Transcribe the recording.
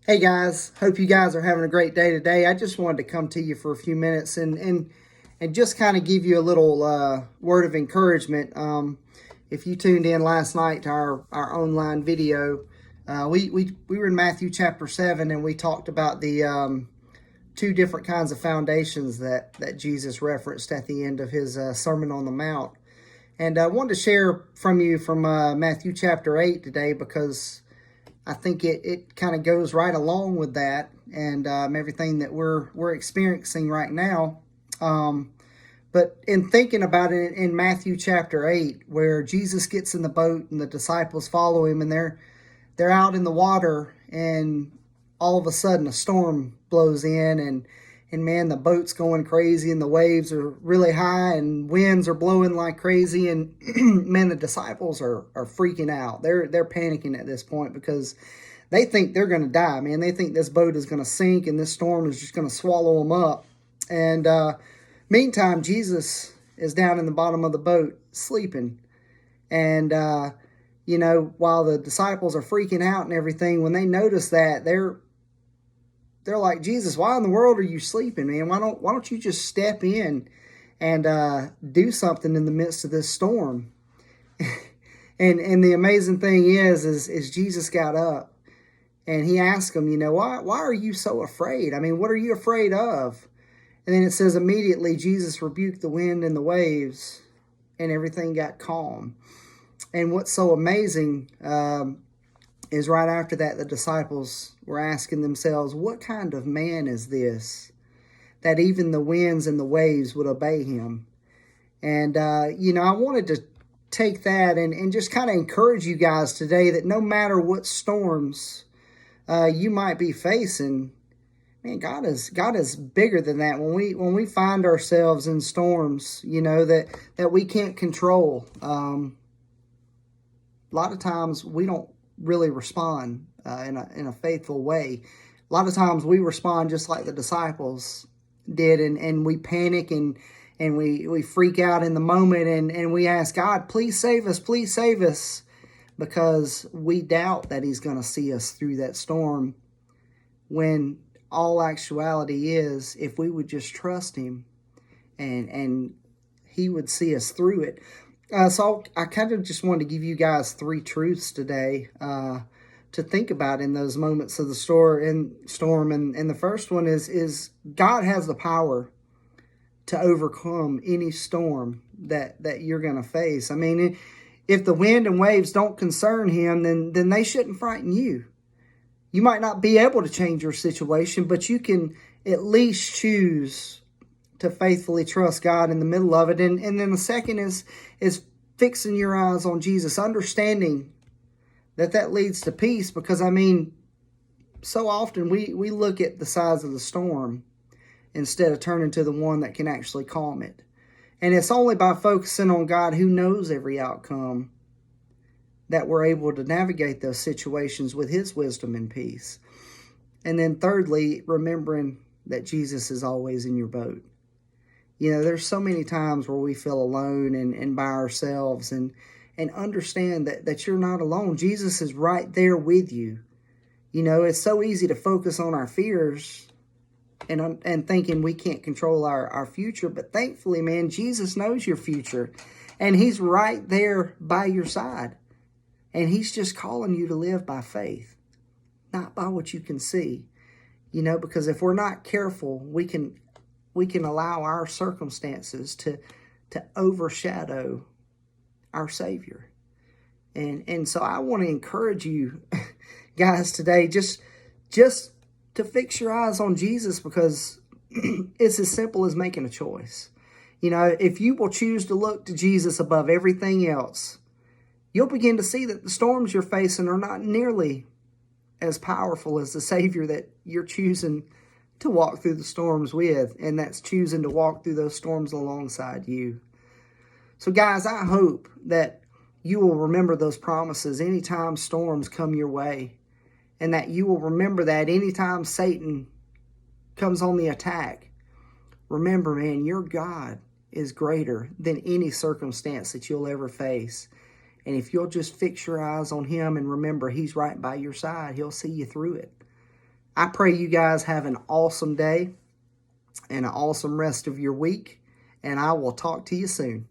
Hey guys, hope you guys are having a great day today. I just wanted to come to you for a few minutes and just kind of give you a little word of encouragement. If you tuned in last night to our online video, we were in Matthew chapter 7, and we talked about the two different kinds of foundations that Jesus referenced at the end of his Sermon on the Mount. And I wanted to share from you from Matthew chapter 8 today, because I think it kind of goes right along with that and everything that we're experiencing right now. But in thinking about it in Matthew chapter 8, where Jesus gets in the boat and the disciples follow him, and they're out in the water, and all of a sudden a storm blows in, and man, the boat's going crazy, and the waves are really high, and winds are blowing like crazy, and man, the disciples are freaking out. They're panicking at this point because they think they're going to die, man. They think this boat is going to sink, and this storm is just going to swallow them up. And meantime, Jesus is down in the bottom of the boat sleeping, and while the disciples are freaking out and everything, when they notice that, they're like, Jesus, why in the world are you sleeping, man? Why don't you just step in and do something in the midst of this storm? and the amazing thing is Jesus got up and he asked them, why are you so afraid? I mean, what are you afraid of? And then it says immediately Jesus rebuked the wind and the waves, and everything got calm. And what's so amazing is right after that, the disciples were asking themselves, what kind of man is this, that even the winds and the waves would obey him? And, I wanted to take that and just kind of encourage you guys today that no matter what storms you might be facing, man, God is bigger than that. When we find ourselves in storms, that we can't control, a lot of times we don't really respond in a faithful way. A lot of times we respond just like the disciples did, and we panic and we freak out in the moment, and we ask God, please save us, because we doubt that he's going to see us through that storm, when all actuality is, if we would just trust him, and he would see us through it. So I kind of just wanted to give you guys three truths today to think about in those moments of the storm. And the first one is God has the power to overcome any storm that you're going to face. I mean, if the wind and waves don't concern him, then they shouldn't frighten you. You might not be able to change your situation, but you can at least choose to faithfully trust God in the middle of it. And then the second is fixing your eyes on Jesus, understanding that leads to peace, because I mean, so often we look at the size of the storm instead of turning to the one that can actually calm it. And it's only by focusing on God, who knows every outcome, that we're able to navigate those situations with his wisdom and peace. And then thirdly, remembering that Jesus is always in your boat. There's so many times where we feel alone and by ourselves, and understand that you're not alone. Jesus is right there with you. It's so easy to focus on our fears and thinking we can't control our future. But thankfully, man, Jesus knows your future, and he's right there by your side. And he's just calling you to live by faith, not by what you can see. Because if we're not careful, we can allow our circumstances to overshadow our Savior. And so I want to encourage you guys today, just to fix your eyes on Jesus, because it's as simple as making a choice. If you will choose to look to Jesus above everything else, you'll begin to see that the storms you're facing are not nearly as powerful as the Savior that you're choosing to walk through the storms with, and that's choosing to walk through those storms alongside you. So guys, I hope that you will remember those promises anytime storms come your way, and that you will remember that anytime Satan comes on the attack. Remember, man, your God is greater than any circumstance that you'll ever face. And if you'll just fix your eyes on him and remember he's right by your side, he'll see you through it. I pray you guys have an awesome day and an awesome rest of your week, and I will talk to you soon.